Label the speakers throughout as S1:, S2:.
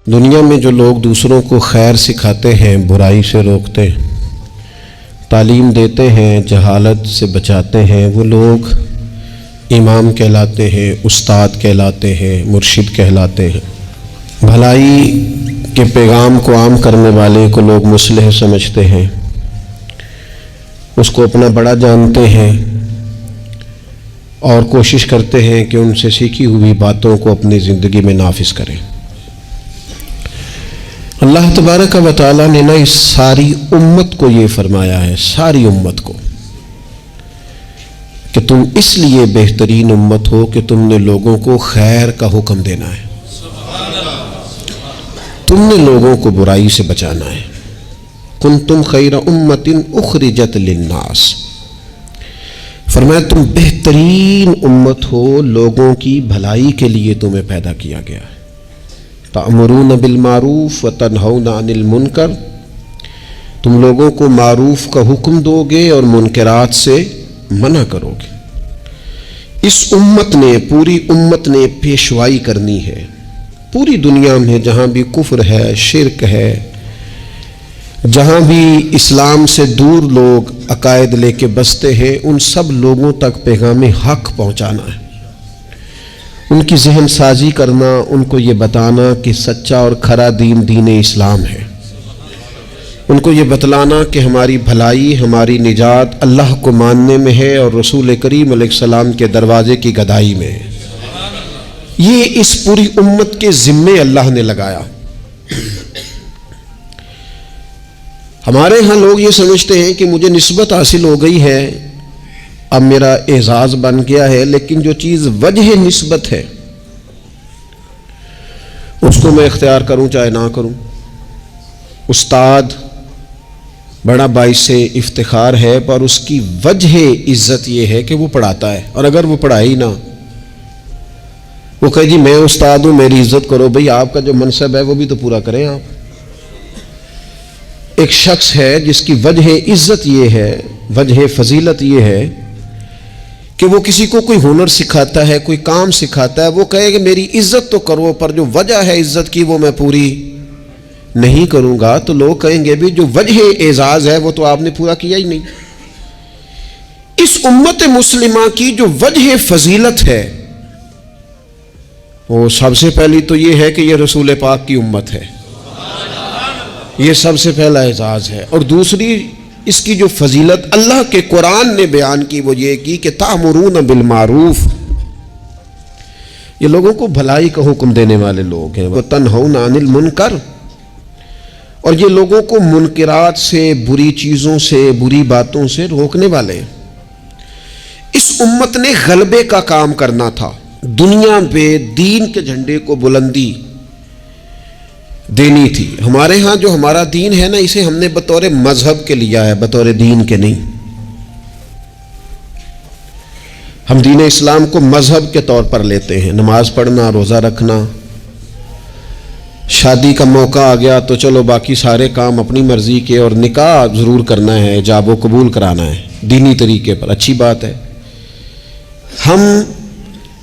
S1: دنیا میں جو لوگ دوسروں کو خیر سکھاتے ہیں، برائی سے روکتے ہیں، تعلیم دیتے ہیں، جہالت سے بچاتے ہیں، وہ لوگ امام کہلاتے ہیں، استاد کہلاتے ہیں، مرشد کہلاتے ہیں۔ بھلائی کے پیغام کو عام کرنے والے کو لوگ مصلح سمجھتے ہیں، اس کو اپنا بڑا جانتے ہیں اور کوشش کرتے ہیں کہ ان سے سیکھی ہوئی باتوں کو اپنی زندگی میں نافذ کریں۔ اللہ تبارک و تعالیٰ نے اس ساری امت کو یہ فرمایا ہے، ساری امت کو، کہ تم اس لیے بہترین امت ہو کہ تم نے لوگوں کو خیر کا حکم دینا ہے، تم نے لوگوں کو برائی سے بچانا ہے۔ کنتم خیر امت اخرجت للناس، فرمایا تم بہترین امت ہو، لوگوں کی بھلائی کے لیے تمہیں پیدا کیا گیا ہے۔ تأمرون بالمعروف وتنہون عن المنکر، تم لوگوں کو معروف کا حکم دو گے اور منکرات سے منع کرو گے۔ اس امت نے، پوری امت نے پیشوائی کرنی ہے پوری دنیا میں، جہاں بھی کفر ہے، شرک ہے، جہاں بھی اسلام سے دور لوگ عقائد لے کے بستے ہیں، ان سب لوگوں تک پیغام حق پہنچانا ہے، ان کی ذہن سازی کرنا، ان کو یہ بتانا کہ سچا اور کھرا دین دین اسلام ہے، ان کو یہ بتلانا کہ ہماری بھلائی، ہماری نجات اللہ کو ماننے میں ہے اور رسول کریم علیہ السلام کے دروازے کی گدائی میں ہے۔ یہ اس پوری امت کے ذمے اللہ نے لگایا۔ ہمارے ہاں لوگ یہ سمجھتے ہیں کہ مجھے نسبت حاصل ہو گئی ہے، اب میرا اعزاز بن گیا ہے، لیکن جو چیز وجہ نسبت ہے اس کو میں اختیار کروں چاہے نہ کروں۔ استاد بڑا باعث افتخار ہے، پر اس کی وجہ عزت یہ ہے کہ وہ پڑھاتا ہے، اور اگر وہ پڑھائے ہی نہ، وہ کہے جی میں استاد ہوں میری عزت کرو، بھئی آپ کا جو منصب ہے وہ بھی تو پورا کریں آپ۔ ایک شخص ہے جس کی وجہ عزت یہ ہے، وجہ فضیلت یہ ہے کہ وہ کسی کو کوئی ہنر سکھاتا ہے، کوئی کام سکھاتا ہے، وہ کہے کہ میری عزت تو کرو، پر جو وجہ ہے عزت کی وہ میں پوری نہیں کروں گا، تو لوگ کہیں گے بھی جو وجہ اعزاز ہے وہ تو آپ نے پورا کیا ہی نہیں۔ اس امت مسلمہ کی جو وجہ فضیلت ہے وہ سب سے پہلی تو یہ ہے کہ یہ رسول پاک کی امت ہے، یہ سب سے پہلا اعزاز ہے، اور دوسری اس کی جو فضیلت اللہ کے قرآن نے بیان کی وہ یہ کی کہ تأمرون بالمعروف، یہ لوگوں کو بھلائی کا حکم دینے والے لوگ ہیں، وتنہون عن المنکر، اور یہ لوگوں کو منکرات سے، بری چیزوں سے، بری باتوں سے روکنے والے ہیں۔ اس امت نے غلبے کا کام کرنا تھا، دنیا پہ دین کے جھنڈے کو بلندی دینی تھی۔ ہمارے ہاں جو ہمارا دین ہے نا، اسے ہم نے بطور مذہب کے لیا ہے، بطور دین کے نہیں۔ ہم دین اسلام کو مذہب کے طور پر لیتے ہیں، نماز پڑھنا، روزہ رکھنا، شادی کا موقع آ گیا تو چلو باقی سارے کام اپنی مرضی کے، اور نکاح ضرور کرنا ہے، ایجاب و قبول کرانا ہے دینی طریقے پر، اچھی بات ہے۔ ہم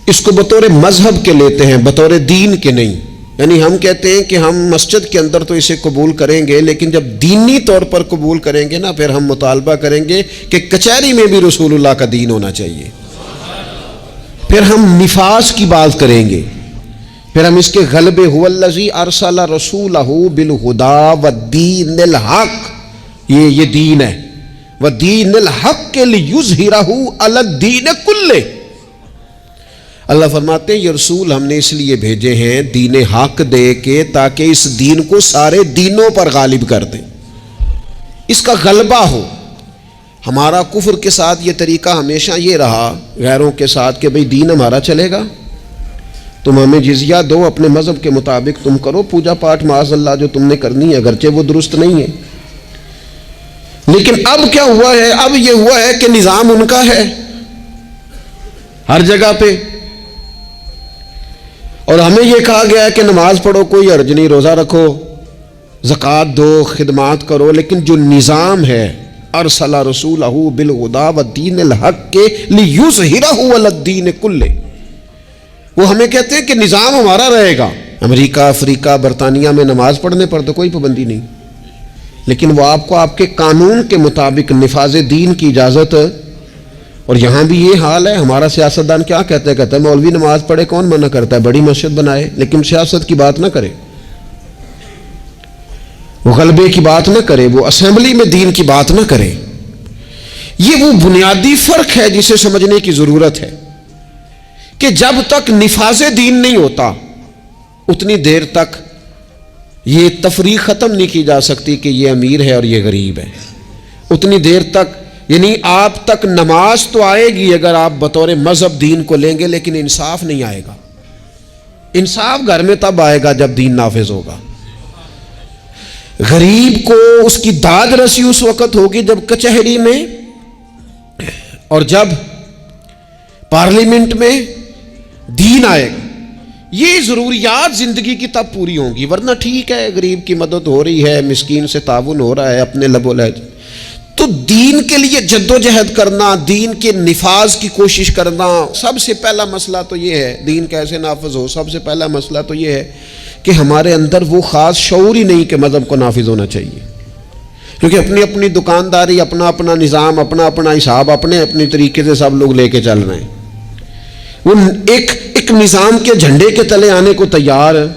S1: اس کو بطور مذہب کے لیتے ہیں، بطور دین کے نہیں۔ یعنی ہم کہتے ہیں کہ ہم مسجد کے اندر تو اسے قبول کریں گے، لیکن جب دینی طور پر قبول کریں گے نا، پھر ہم مطالبہ کریں گے کہ کچہری میں بھی رسول اللہ کا دین ہونا چاہیے۔ پھر ہم نفاذ کی بات کریں گے، پھر ہم اس کے غلبے، هو الذی ارسل رسولہ بالہدی والدین الحق، یہ دین ہے، والدین الحق لیظہرہ علی الدین کلہ۔ اللہ فرماتے ہیں یہ رسول ہم نے اس لیے بھیجے ہیں دین حق دے کے، تاکہ اس دین کو سارے دینوں پر غالب کر دیں، اس کا غلبہ ہو۔ ہمارا کفر کے ساتھ یہ طریقہ ہمیشہ یہ رہا، غیروں کے ساتھ، کہ بھئی دین ہمارا چلے گا، تم ہمیں جزیہ دو، اپنے مذہب کے مطابق تم کرو پوجا پاٹ معاذ اللہ جو تم نے کرنی ہے، اگرچہ وہ درست نہیں ہے۔ لیکن اب کیا ہوا ہے؟ اب یہ ہوا ہے کہ نظام ان کا ہے ہر جگہ پہ، اور ہمیں یہ کہا گیا ہے کہ نماز پڑھو کوئی حرج نہیں، روزہ رکھو، زکوٰۃ دو، خدمات کرو، لیکن جو نظام ہے ارسل رسولہ بالہدی والدین الحق لیظہرہ علی الدین کلہ، وہ ہمیں کہتے ہیں کہ نظام ہمارا رہے گا، امریکہ، افریقہ، برطانیہ میں نماز پڑھنے پر تو کوئی پابندی نہیں، لیکن وہ آپ کو آپ کے قانون کے مطابق نفاذ دین کی اجازت، اور یہاں بھی یہ حال ہے. ہمارا سیاستدان کیا کہتا ہے مولوی نماز پڑھے، کون منع کرتا ہے، بڑی مسجد بنائے، لیکن سیاست کی بات نہ کرے، وہ غلبے کی بات نہ کرے، وہ اسمبلی میں دین کی بات نہ کرے. یہ وہ بنیادی فرق ہے جسے سمجھنے کی ضرورت ہے کہ جب تک نفاذ دین نہیں ہوتا اتنی دیر تک یہ تفریق ختم نہیں کی جا سکتی کہ یہ امیر ہے اور یہ غریب ہے. اتنی دیر تک یعنی آپ تک نماز تو آئے گی اگر آپ بطور مذہب دین کو لیں گے، لیکن انصاف نہیں آئے گا. انصاف گھر میں تب آئے گا جب دین نافذ ہوگا. غریب کو اس کی داد رسی اس وقت ہوگی جب کچہری میں اور جب پارلیمنٹ میں دین آئے گا. یہ ضروریات زندگی کی تب پوری ہوں گی، ورنہ ٹھیک ہے غریب کی مدد ہو رہی ہے، مسکین سے تعاون ہو رہا ہے اپنے لب و لہجے، تو دین کے لیے جد و جہد کرنا، دین کے نفاذ کی کوشش کرنا، سب سے پہلا مسئلہ تو یہ ہے دین کیسے نافذ ہو. سب سے پہلا مسئلہ تو یہ ہے کہ ہمارے اندر وہ خاص شعور ہی نہیں کہ مذہب کو نافذ ہونا چاہیے، کیونکہ اپنی اپنی دکانداری، اپنا اپنا نظام، اپنا اپنا حساب، اپنے اپنے طریقے سے سب لوگ لے کے چل رہے ہیں. وہ ایک نظام کے جھنڈے کے تلے آنے کو تیار ہے.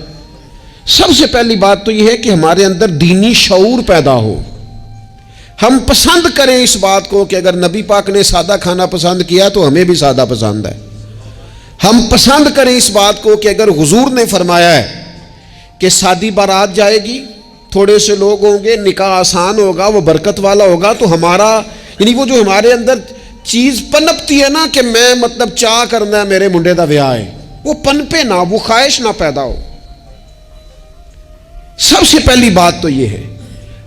S1: سب سے پہلی بات تو یہ ہے کہ ہمارے اندر دینی شعور پیدا ہو. ہم پسند کریں اس بات کو کہ اگر نبی پاک نے سادہ کھانا پسند کیا تو ہمیں بھی سادہ پسند ہے. ہم پسند کریں اس بات کو کہ اگر حضور نے فرمایا ہے کہ سادی بارات جائے گی، تھوڑے سے لوگ ہوں گے، نکاح آسان ہوگا، وہ برکت والا ہوگا، تو ہمارا یعنی وہ جو ہمارے اندر چیز پنپتی ہے نا کہ میں مطلب چاہ کرنا ہے میرے منڈے دا بیاہ ہے، وہ پنپے نہ، وہ خواہش نہ پیدا ہو. سب سے پہلی بات تو یہ ہے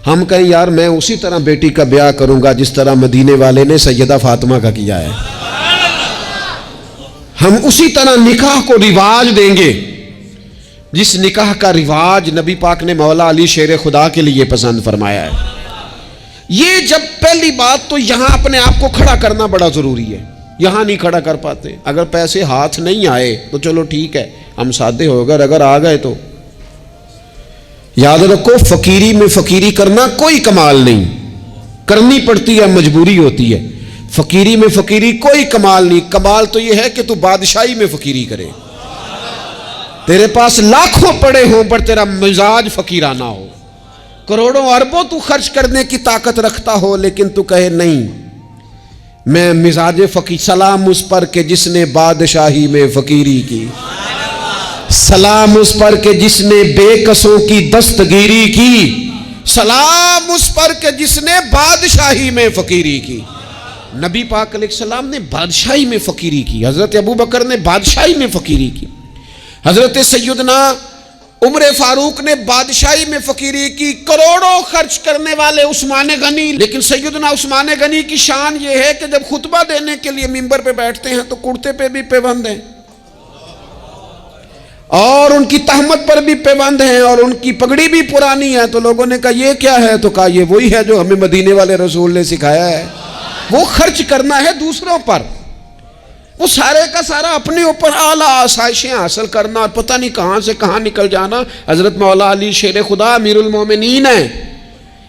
S1: ہم کہیں یار میں اسی طرح بیٹی کا بیاہ کروں گا جس طرح مدینے والے نے سیدہ فاطمہ کا کیا ہے. ہم اسی طرح نکاح کو رواج دیں گے جس نکاح کا رواج نبی پاک نے مولا علی شیر خدا کے لیے پسند فرمایا ہے. یہ جب پہلی بات تو یہاں اپنے آپ کو کھڑا کرنا بڑا ضروری ہے. یہاں نہیں کھڑا کر پاتے. اگر پیسے ہاتھ نہیں آئے تو چلو ٹھیک ہے ہم سادے ہو گئے، اگر آ گئے تو یاد رکھو فقیری میں فقیری کرنا کوئی کمال نہیں، کرنی پڑتی ہے، مجبوری ہوتی ہے. فقیری میں فقیری کوئی کمال نہیں. کمال تو یہ ہے کہ تو بادشاہی میں فقیری کرے، تیرے پاس لاکھوں پڑے ہوں پر تیرا مزاج فقیرانہ ہو، کروڑوں اربوں تو خرچ کرنے کی طاقت رکھتا ہو لیکن تو کہے نہیں میں مزاج فقیر. سلام اس پر کہ جس نے بادشاہی میں فقیری کی، سلام اس پر کہ جس نے بے کسوں کی دستگیری کی، سلام اس پر کہ جس نے بادشاہی میں فقیری کی. نبی پاک علیہ السلام نے بادشاہی میں فقیری کی، حضرت ابو بکر نے بادشاہی میں فقیری کی، حضرت سیدنا عمر فاروق نے بادشاہی میں فقیری کی، کروڑوں خرچ کرنے والے عثمان غنی. لیکن سیدنا عثمان غنی کی شان یہ ہے کہ جب خطبہ دینے کے لیے منبر پہ بیٹھتے ہیں تو کرتے پہ بھی پیوند ہیں اور ان کی تہمت پر بھی پیوند ہیں اور ان کی پگڑی بھی پرانی ہے. تو لوگوں نے کہا یہ کیا ہے؟ تو کہا یہ وہی ہے جو ہمیں مدینے والے رسول نے سکھایا ہے. وہ خرچ کرنا ہے دوسروں پر، وہ سارے کا سارا اپنے اوپر اعلیٰ آسائشیں حاصل کرنا اور پتہ نہیں کہاں سے کہاں نکل جانا. حضرت مولا علی شیر خدا امیر المومنین ہیں،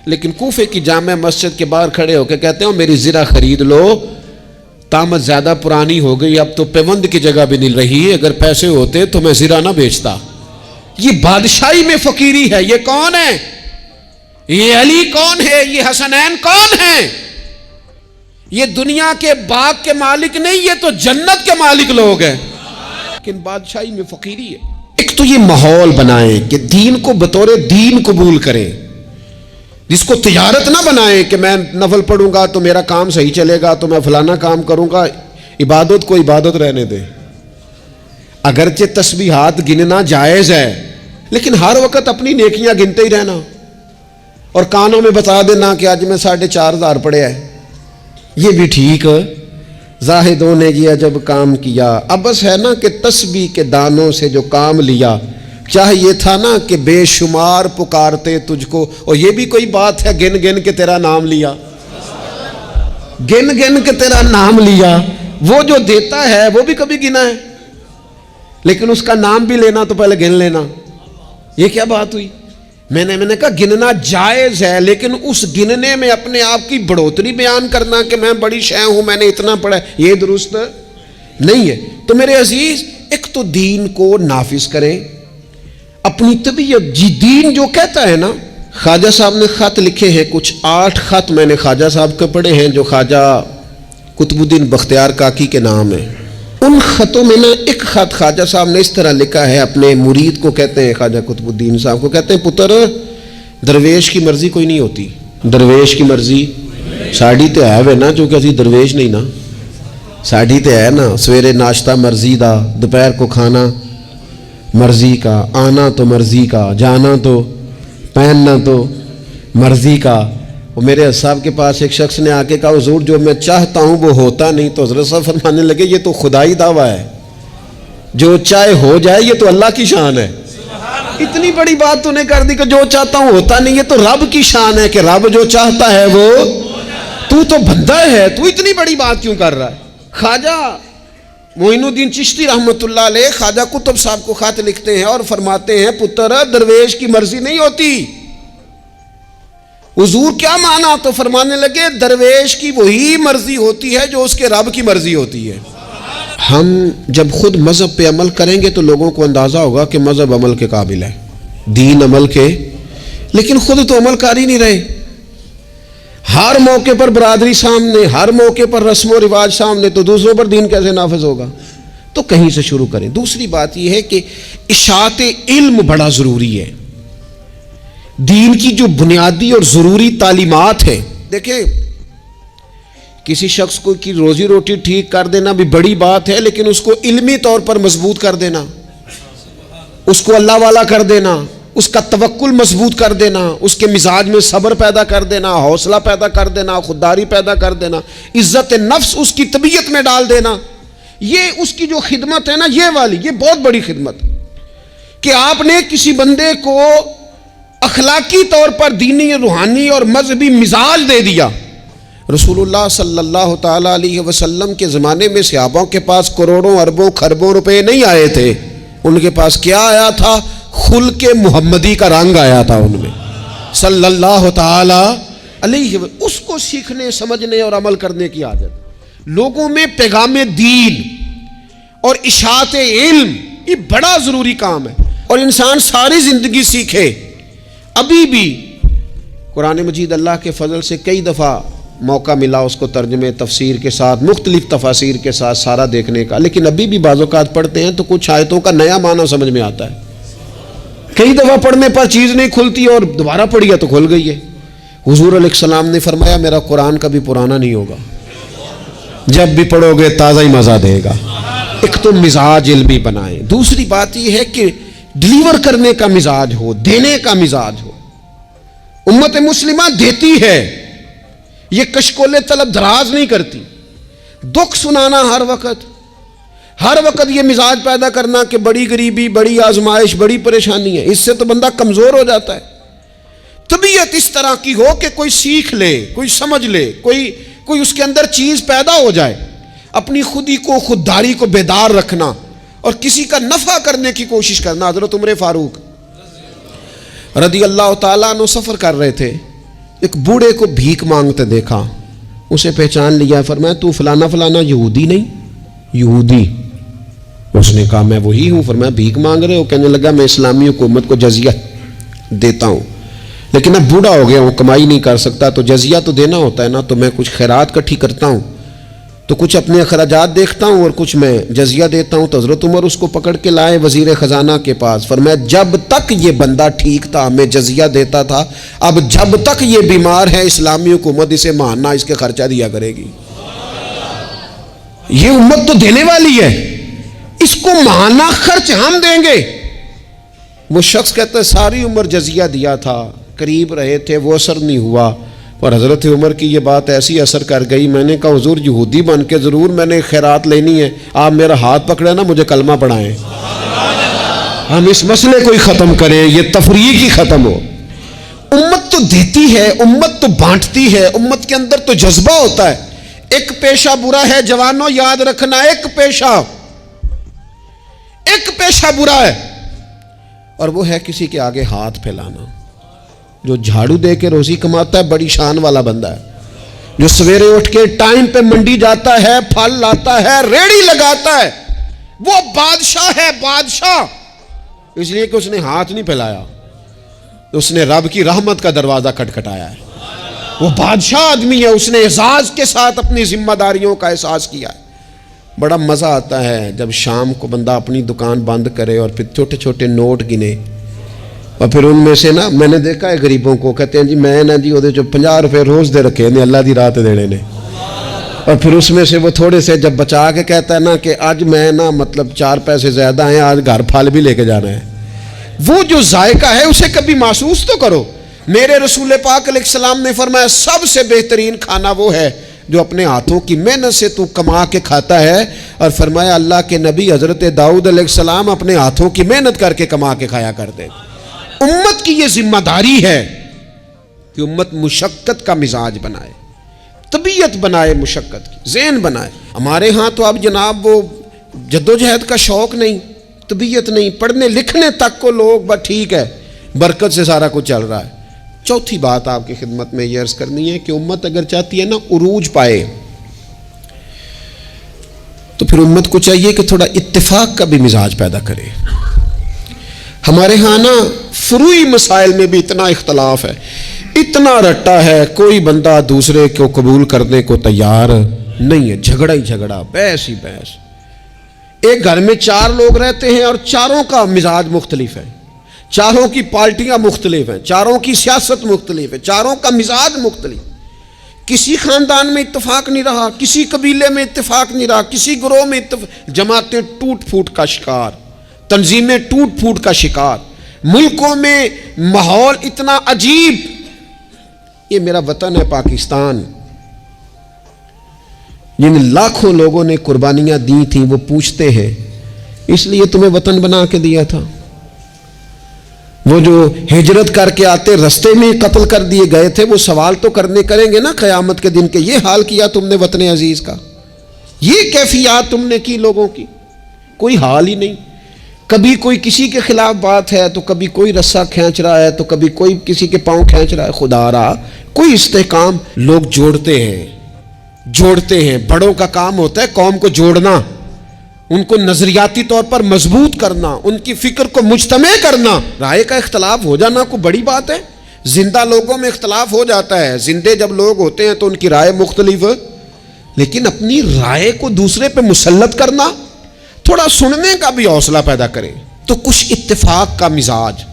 S1: لیکن کوفے کی جامع مسجد کے باہر کھڑے ہو کے کہتے ہیں میری زرہ خرید لو، طامت زیادہ پرانی ہو گئی، اب تو پیوند کی جگہ بھی نہیں رہی، اگر پیسے ہوتے تو میں زرہ نہ بیچتا. یہ بادشاہی میں فقیری ہے. یہ کون ہے؟ یہ علی کون ہے؟ یہ حسنین کون ہیں؟ یہ دنیا کے باغ کے مالک نہیں، یہ تو جنت کے مالک لوگ ہیں. لیکن بادشاہی میں فقیری ہے. ایک تو یہ ماحول بنائیں کہ دین کو بطور دین قبول کریں، جس کو تجارت نہ بنائیں کہ میں نفل پڑھوں گا تو میرا کام صحیح چلے گا تو میں فلانا کام کروں گا. عبادت کو عبادت رہنے دیں. اگرچہ تسبیحات گننا جائز ہے لیکن ہر وقت اپنی نیکیاں گنتے ہی رہنا اور کانوں میں بتا دینا کہ آج میں 4,500 پڑھے ہے، یہ بھی ٹھیک. زاہدوں نے یہ جب کام کیا، اب بس ہے نا کہ تسبیح کے دانوں سے جو کام لیا، چاہے یہ تھا نا کہ بے شمار پکارتے تجھ کو. اور یہ بھی کوئی بات ہے گن گن کے تیرا نام لیا، گن گن کے تیرا نام لیا. وہ جو دیتا ہے وہ بھی کبھی گنا ہے، لیکن اس کا نام بھی لینا تو پہلے گن لینا. یہ کیا بات ہوئی؟ میں نے کہا گننا جائز ہے، لیکن اس گننے میں اپنے آپ کی بڑھوتری بیان کرنا کہ میں بڑی شے ہوں، میں نے اتنا پڑھا ہے، یہ درست نہیں ہے۔ تو میرے عزیز، ایک تو دین کو نافذ کریں، اپنی طبیعت جی دین جو کہتا ہے نا۔ خواجہ صاحب نے خط لکھے ہیں کچھ 8 خط میں نے خواجہ صاحب کے پڑھے ہیں جو خواجہ قطب الدین بختیار کاکی کے نام ہے۔ ان خطوں میں نا ایک خط خواجہ صاحب نے اس طرح لکھا ہے اپنے مرید کو، کہتے ہیں خواجہ قطب الدین صاحب کو، کہتے ہیں پتر درویش کی مرضی کوئی نہیں ہوتی، درویش کی مرضی ساڑی تے ہے نا، چونکہ اسی درویش نہیں نا، ساڑی تے ہے نا، سویرے ناشتہ مرضی دا، دوپہر کو کھانا مرضی کا، آنا تو مرضی کا، جانا تو، پہننا تو مرضی کا۔ اور میرے صاحب کے پاس ایک شخص نے آ کے کہا حضور جو میں چاہتا ہوں وہ ہوتا نہیں، تو حضرت صاحب فرمانے لگے یہ تو خدائی دعویٰ ہے، جو چاہے ہو جائے یہ تو اللہ کی شان ہے۔ اتنی بڑی بات تو نے کر دی کہ جو چاہتا ہوں ہوتا نہیں، یہ تو رب کی شان ہے کہ رب جو چاہتا ہے وہ، تو بندہ ہے، تو اتنی بڑی بات کیوں کر رہا ہے؟ خواجہ معین الدین چشتی رحمۃ اللہ علیہ خواجہ قطب صاحب کو خط لکھتے ہیں اور فرماتے ہیں پتر درویش کی مرضی نہیں ہوتی۔ حضور کیا مانا؟ تو فرمانے لگے درویش کی وہی مرضی ہوتی ہے جو اس کے رب کی مرضی ہوتی ہے۔ ہم جب خود مذہب پہ عمل کریں گے تو لوگوں کو اندازہ ہوگا کہ مذہب عمل کے قابل ہے، دین عمل کے، لیکن خود تو عمل کر ہی نہیں رہے۔ ہر موقع پر برادری سامنے، ہر موقع پر رسم و رواج سامنے، تو دوسروں پر دین کیسے نافذ ہوگا؟ تو کہیں سے شروع کریں۔ دوسری بات یہ ہے کہ اشاعت علم بڑا ضروری ہے۔ دین کی جو بنیادی اور ضروری تعلیمات ہیں، دیکھیں کسی شخص کو کی روزی روٹی ٹھیک کر دینا بھی بڑی بات ہے، لیکن اس کو علمی طور پر مضبوط کر دینا، اس کو اللہ والا کر دینا، اس کا توکل مضبوط کر دینا، اس کے مزاج میں صبر پیدا کر دینا، حوصلہ پیدا کر دینا، خودداری پیدا کر دینا، عزت نفس اس کی طبیعت میں ڈال دینا، یہ اس کی جو خدمت ہے نا، یہ بہت بڑی خدمت کہ آپ نے کسی بندے کو اخلاقی طور پر دینی، روحانی اور مذہبی مزاج دے دیا۔ رسول اللہ صلی اللہ تعالیٰ علیہ وسلم کے زمانے میں صحابوں کے پاس کروڑوں اربوں خربوں روپے نہیں آئے تھے، ان کے پاس کیا آیا تھا؟ خلق محمدی کا رنگ آیا تھا ان میں صلی اللہ تعالیٰ علیہ وسلم۔ اس کو سیکھنے، سمجھنے اور عمل کرنے کی عادت، لوگوں میں پیغام دین اور اشاعت علم، یہ بڑا ضروری کام ہے، اور انسان ساری زندگی سیکھے۔ ابھی بھی قرآن مجید اللہ کے فضل سے کئی دفعہ موقع ملا اس کو ترجمے تفسیر کے ساتھ، مختلف تفاسیر کے ساتھ سارا دیکھنے کا، لیکن ابھی بھی بعض اوقات پڑھتے ہیں تو کچھ آیتوں کا نیا معنی سمجھ میں آتا ہے، کئی دفعہ پڑھنے پر چیز نہیں کھلتی اور دوبارہ پڑھی ہے تو کھل گئی ہے۔ حضور علیہ السلام نے فرمایا میرا قرآن کبھی پرانا نہیں ہوگا، جب بھی پڑھو گے تازہ ہی مزہ دے گا۔ ایک تو مزاج علمی بنائیں، دوسری بات یہ ہے کہ ڈیلیور کرنے کا مزاج ہو، دینے کا مزاج ہو۔ امت مسلمہ دیتی ہے، یہ کشکول طلب دراز نہیں کرتی، دکھ سنانا ہر وقت یہ مزاج پیدا کرنا کہ بڑی غریبی، بڑی آزمائش، بڑی پریشانی ہے، اس سے تو بندہ کمزور ہو جاتا ہے۔ طبیعت اس طرح کی ہو کہ کوئی سیکھ لے، کوئی سمجھ لے، کوئی اس کے اندر چیز پیدا ہو جائے، اپنی خودی کو، خودداری کو بیدار رکھنا اور کسی کا نفع کرنے کی کوشش کرنا۔ حضرت عمر فاروق رضی اللہ تعالیٰ عنہ سفر کر رہے تھے، ایک بوڑھے کو بھیک مانگتے دیکھا، اسے پہچان لیا، فرمایا تو فلانا فلانا یہودی نہیں؟ یہودی۔ اس نے کہا میں وہی ہوں۔ فرمایا بھیک مانگ رہے ہو؟ کہنے لگا میں اسلامی حکومت کو جزیہ دیتا ہوں، لیکن اب بوڑھا ہو گیا ہوں، کمائی نہیں کر سکتا، تو جزیہ تو دینا ہوتا ہے نا، تو میں کچھ خیرات کٹھی کرتا ہوں، تو کچھ اپنے اخراجات دیکھتا ہوں اور کچھ میں جزیہ دیتا ہوں۔ تو حضرت عمر اس کو پکڑ کے لائے وزیر خزانہ کے پاس، فرمایا جب تک یہ بندہ ٹھیک تھا میں جزیہ دیتا تھا، اب جب تک یہ بیمار ہے اسلامی حکومت اسے ماہانہ اس کے خرچہ دیا کرے گی۔ یہ امت تو دینے والی ہے، اس کو ماہانہ خرچ ہم دیں گے۔ وہ شخص کہتا ہے ساری عمر جزیہ دیا تھا، قریب رہے تھے، وہ اثر نہیں ہوا، اور حضرت عمر کی یہ بات ایسی اثر کر گئی، میں نے کہا حضور یہودی بن کے ضرور میں نے خیرات لینی ہے، آپ میرا ہاتھ پکڑے نا، مجھے کلمہ پڑھائیں، ہم اس مسئلے کو ہی ختم کریں، یہ تفریق ہی ختم ہو۔ امت تو دیتی ہے، امت تو بانٹتی ہے، امت کے اندر تو جذبہ ہوتا ہے۔ ایک پیشہ برا ہے جوانوں، یاد رکھنا، ایک پیشہ برا ہے، اور وہ ہے کسی کے آگے ہاتھ پھیلانا. جو جھاڑو دے کے روزی کماتا ہے بڑی شان والا بندہ ہے. جو سویرے اٹھ کے ٹائم پہ منڈی جاتا ہے, پھل لاتا ہے, ریڑی لگاتا ہے, وہ بادشاہ ہے, بادشاہ. اس لیے کہ اس نے ہاتھ نہیں پھیلایا, اس نے رب کی رحمت کا دروازہ کھٹکھٹایا ہے. وہ بادشاہ آدمی ہے, اس نے اعزاز کے ساتھ اپنی ذمہ داریوں کا احساس کیا ہے. بڑا مزہ آتا ہے جب شام کو بندہ اپنی دکان بند کرے اور پھر چھوٹے چھوٹے نوٹ گنے, اور پھر ان میں سے نا, میں نے دیکھا ہے غریبوں کو, کہتے ہیں جی میں نا جی وہ 50 روپے روز دے رکھے نے اللہ دی رات دینے نے, اور پھر اس میں سے وہ تھوڑے سے جب بچا کے کہتا ہے نا کہ آج میں نا مطلب 4 پیسے زیادہ ہیں, آج گھر پھل بھی لے کے جانا ہے. وہ جو ذائقہ ہے اسے کبھی محسوس تو کرو. میرے رسول پاک علیہ السلام نے فرمایا سب سے بہترین کھانا وہ ہے جو اپنے ہاتھوں کی محنت سے تو کما کے کھاتا ہے. اور فرمایا اللہ کے نبی حضرت داؤد علیہ السلام اپنے ہاتھوں کی محنت کر کے کما کے کھایا کرتے. امت کی یہ ذمہ داری ہے کہ امت مشقت کا مزاج بنائے, طبیعت بنائے, مشقت کی ذہن بنائے. ہمارے ہاں تو اب جناب وہ جدوجہد کا شوق نہیں, طبیعت نہیں, پڑھنے لکھنے تک کو لوگ بس ٹھیک ہے برکت سے سارا کچھ چل رہا ہے. چوتھی بات آپ کی خدمت میں یہ عرض کرنی ہے کہ امت اگر چاہتی ہے نا عروج پائے, تو پھر امت کو چاہیے کہ تھوڑا اتفاق کا بھی مزاج پیدا کرے. ہمارے ہاں نا فروعی مسائل میں بھی اتنا اختلاف ہے, اتنا رٹا ہے, کوئی بندہ دوسرے کو قبول کرنے کو تیار نہیں ہے. جھگڑا ہی جھگڑا, بحث ہی بحث. ایک گھر میں 4 لوگ رہتے ہیں اور چاروں کا مزاج مختلف ہے, چاروں کی پارٹیاں مختلف ہیں, چاروں کی سیاست مختلف ہے, چاروں کا مزاج مختلف. کسی خاندان میں اتفاق نہیں رہا, کسی قبیلے میں اتفاق نہیں رہا, کسی گروہ میں جماعتیں ٹوٹ پھوٹ کا شکار, تنظیمیں ٹوٹ پھوٹ کا شکار, ملکوں میں ماحول اتنا عجیب. یہ میرا وطن ہے پاکستان, جن لاکھوں لوگوں نے قربانیاں دی تھیں وہ پوچھتے ہیں اس لیے تمہیں وطن بنا کے دیا تھا. وہ جو ہجرت کر کے آتے رستے میں قتل کر دیے گئے تھے, وہ سوال تو کریں گے نا قیامت کے دن کہ یہ حال کیا تم نے وطن عزیز کا, یہ کیفیات تم نے کی لوگوں کی. کوئی حال ہی نہیں. کبھی کوئی کسی کے خلاف بات ہے تو کبھی کوئی رسہ کھینچ رہا ہے, تو کبھی کوئی کسی کے پاؤں کھینچ رہا ہے. خدا رہا کوئی استحکام. لوگ جوڑتے ہیں, بڑوں کا کام ہوتا ہے قوم کو جوڑنا, ان کو نظریاتی طور پر مضبوط کرنا, ان کی فکر کو مجتمع کرنا. رائے کا اختلاف ہو جانا کوئی بڑی بات ہے؟ زندہ لوگوں میں اختلاف ہو جاتا ہے, زندے جب لوگ ہوتے ہیں تو ان کی رائے مختلف, لیکن اپنی رائے کو دوسرے پہ مسلط کرنا, تھوڑا سننے کا بھی حوصلہ پیدا کرے. تو کچھ اتفاق کا مزاج,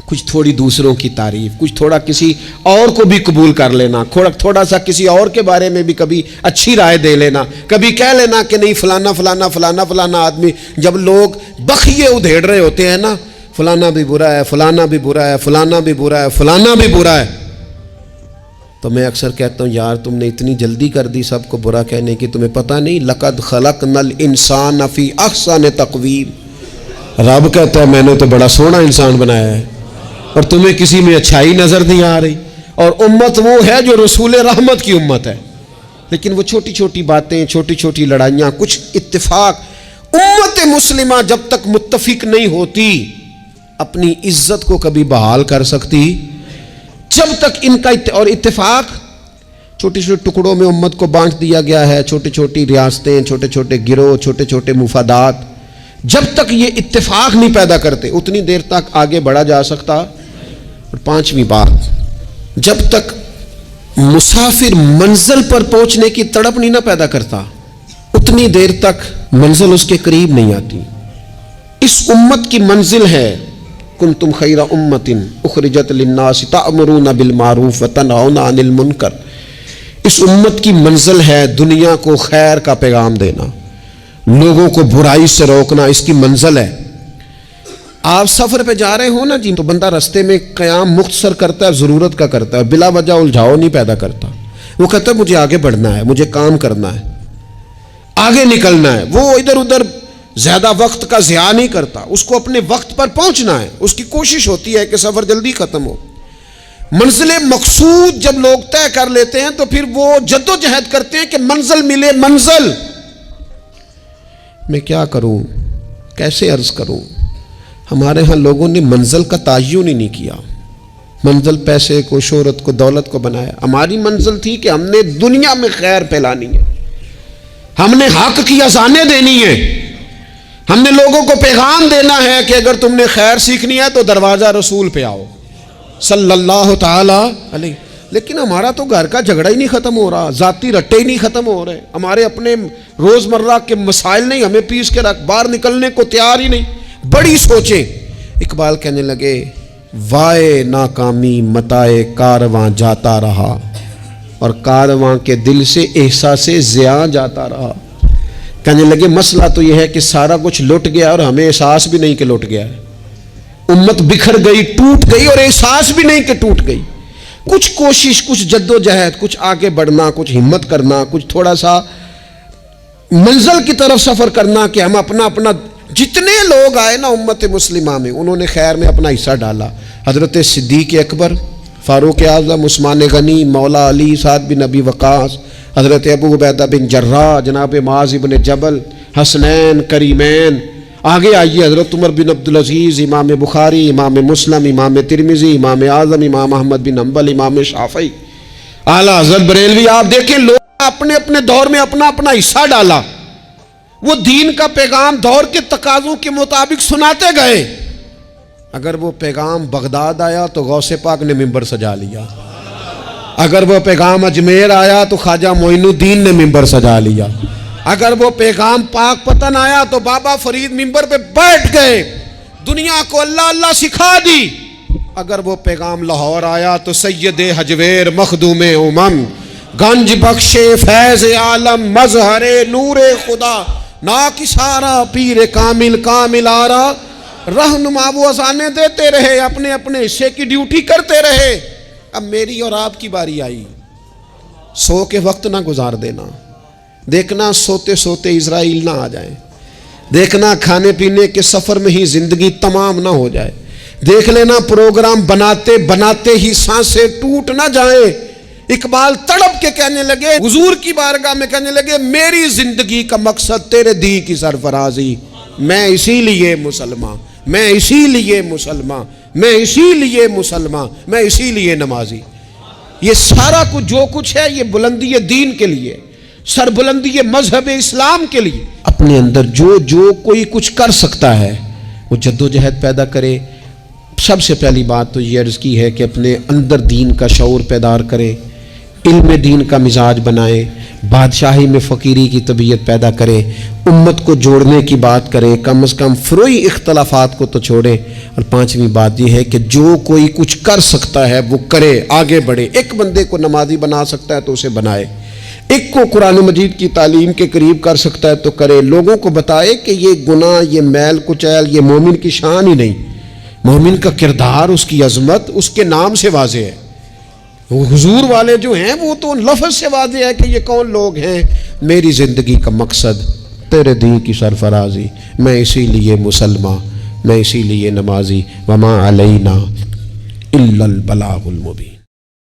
S1: کچھ تھوڑی دوسروں کی تعریف, کچھ تھوڑا کسی اور کو بھی قبول کر لینا, تھوڑا سا کسی اور کے بارے میں بھی کبھی اچھی رائے دے لینا, کبھی کہہ لینا کہ نہیں فلانا فلانا فلانا فلانا آدمی. جب لوگ بخیے ادھیڑ رہے ہوتے ہیں نا, فلانا بھی برا ہے, فلانا بھی برا ہے, فلانا بھی برا ہے, فلانا بھی برا ہے, تو میں اکثر کہتا ہوں یار تم نے اتنی جلدی کر دی سب کو برا کہنے کی, تمہیں پتہ نہیں لقد خلقنا الانسان فی احسن تقویم. رب کہتا ہے میں نے تو بڑا سونا انسان بنایا ہے اور تمہیں کسی میں اچھائی نظر نہیں آ رہی. اور امت وہ ہے جو رسول رحمت کی امت ہے, لیکن وہ چھوٹی چھوٹی باتیں, چھوٹی چھوٹی لڑائیاں, کچھ اتفاق. امت مسلمہ جب تک متفق نہیں ہوتی اپنی عزت کو کبھی بحال کر سکتی, جب تک ان کا اور اتفاق. چھوٹے چھوٹے ٹکڑوں میں امت کو بانٹ دیا گیا ہے, چھوٹی چھوٹی ریاستیں, چھوٹے چھوٹے گروہ, چھوٹے چھوٹے مفادات. جب تک یہ اتفاق نہیں پیدا کرتے اتنی دیر تک آگے بڑھا جا سکتا. اور 5ویں بات, جب تک مسافر منزل پر پہنچنے کی تڑپ نہیں نہ پیدا کرتا اتنی دیر تک منزل اس کے قریب نہیں آتی. اس امت کی منزل ہے کنتم خیر امت اخرجت للناس تأمرون بالمعروف وتنہون عن المنکر. اس امت کی منزل ہے دنیا کو خیر کا پیغام دینا, لوگوں کو برائی سے روکنا, اس کی منزل ہے. آپ سفر پہ جا رہے ہو نا جی, تو بندہ رستے میں قیام مختصر کرتا ہے, ضرورت کا کرتا ہے, بلا وجہ الجھاؤ نہیں پیدا کرتا. وہ کہتا ہے مجھے آگے بڑھنا ہے, مجھے کام کرنا ہے, آگے نکلنا ہے. وہ ادھر ادھر زیادہ وقت کا ضیاع نہیں کرتا, اس کو اپنے وقت پر پہنچنا ہے. اس کی کوشش ہوتی ہے کہ سفر جلدی ختم ہو. منزل مقصود جب لوگ طے کر لیتے ہیں تو پھر وہ جدوجہد کرتے ہیں کہ منزل ملے. منزل میں کیا کروں, کیسے عرض کروں. ہمارے ہاں لوگوں نے منزل کا تعین ہی نہیں کیا، منزل پیسے کو، شہرت کو، دولت کو بنایا۔ ہماری منزل تھی کہ ہم نے دنیا میں خیر پھیلانی ہے، ہم نے حق کی اذانیں دینی ہے، ہم نے لوگوں کو پیغام دینا ہے کہ اگر تم نے خیر سیکھنی ہے تو دروازہ رسول پہ آؤ صلی اللہ تعالی علیہ۔ لیکن ہمارا تو گھر کا جھگڑا ہی نہیں ختم ہو رہا، ذاتی رٹے ہی نہیں ختم ہو رہے، ہمارے اپنے روزمرہ کے مسائل نہیں ہمیں پیس کے رکھ، باہر نکلنے کو تیار ہی نہیں، بڑی سوچیں۔ اقبال کہنے لگے وائے ناکامی متائے کارواں جاتا رہا، اور کارواں کے دل سے احساس زیاں جاتا رہا۔ کہنے لگے مسئلہ تو یہ ہے کہ سارا کچھ لٹ گیا اور ہمیں احساس بھی نہیں کہ لٹ گیا ہے، امت بکھر گئی، ٹوٹ گئی، اور احساس بھی نہیں کہ ٹوٹ گئی۔ کچھ کوشش، کچھ جد و جہد، کچھ آگے بڑھنا، کچھ ہمت کرنا، کچھ تھوڑا سا منزل کی طرف سفر کرنا کہ ہم اپنا جتنے لوگ آئے نا امت مسلمہ میں انہوں نے خیر میں اپنا حصہ ڈالا۔ حضرت صدیق اکبر، فاروق اعظم، عثمان غنی، مولا علی، سعد بن ابی وقاص، حضرت ابو عبیدہ بن جراح، جناب معاذ بن جبل، حسنین، کریمین، آگے آئیے حضرت عمر بن عبدالعزیز، امام بخاری، امام مسلم، امام ترمذی، امام اعظم، امام احمد بن حنبل، امام شافعی، اعلیٰ حضرت بریلوی۔ آپ دیکھیں لوگ اپنے اپنے دور میں اپنا حصہ ڈالا، وہ دین کا پیغام دور کے تقاضوں کے مطابق سناتے گئے۔ اگر وہ پیغام بغداد آیا تو غوث پاک نے ممبر سجا لیا، اگر وہ پیغام اجمیر آیا تو خواجہ معین الدین نے ممبر سجا لیا، اگر وہ پیغام پاک پتن آیا تو بابا فرید ممبر پہ بیٹھ گئے، دنیا کو اللہ اللہ سکھا دی۔ اگر وہ پیغام لاہور آیا تو سید حجویر مخدوم امم، گنج بخش فیض عالم، مظہر نور خدا، ناکسارا پیر کامل کامل آرا، رہنما وہ اذانیں دیتے رہے، اپنے اپنے حصے کی ڈیوٹی کرتے رہے۔ اب میری اور آپ کی باری آئی، سو کے وقت نہ گزار دینا، دیکھنا سوتے سوتے اسرائیل نہ آ جائیں، دیکھنا کھانے پینے کے سفر میں ہی زندگی تمام نہ ہو جائے، دیکھ لینا پروگرام بناتے بناتے ہی سانسیں ٹوٹ نہ جائیں۔ اقبال تڑپ کے کہنے لگے، حضور کی بارگاہ میں کہنے لگے میری زندگی کا مقصد تیرے دین کی سرفرازی، میں اسی لیے مسلمان، میں اسی لیے مسلمان، میں اسی لیے مسلمان، میں اسی لیے نمازی۔ یہ سارا کچھ جو کچھ ہے یہ بلندی دین کے لیے، سربلندی مذہب اسلام کے لیے۔ اپنے اندر جو کوئی کچھ کر سکتا ہے وہ جد و جہد پیدا کرے۔ سب سے پہلی بات تو یہ عرض کی ہے کہ اپنے اندر دین کا شعور پیدار کرے، علم دین کا مزاج بنائے، بادشاہی میں فقیری کی طبیعت پیدا کرے، امت کو جوڑنے کی بات کرے، کم از کم فروعی اختلافات کو تو چھوڑے۔ اور پانچویں بات یہ ہے کہ جو کوئی کچھ کر سکتا ہے وہ کرے، آگے بڑھے۔ ایک بندے کو نمازی بنا سکتا ہے تو اسے بنائے، ایک کو قرآن مجید کی تعلیم کے قریب کر سکتا ہے تو کرے، لوگوں کو بتائے کہ یہ گناہ، یہ میل کچیل، یہ مومن کی شان ہی نہیں، مومن کا کردار، اس کی عظمت اس کے نام سے واضح ہے۔ حضور والے جو ہیں وہ تو لفظ سے واضح ہے کہ یہ کون لوگ ہیں۔ میری زندگی کا مقصد تیرے دین کی سرفرازی، میں اسی لیے مسلمان، میں اسی لیے نمازی، وما علینا الا البلاغ المبین۔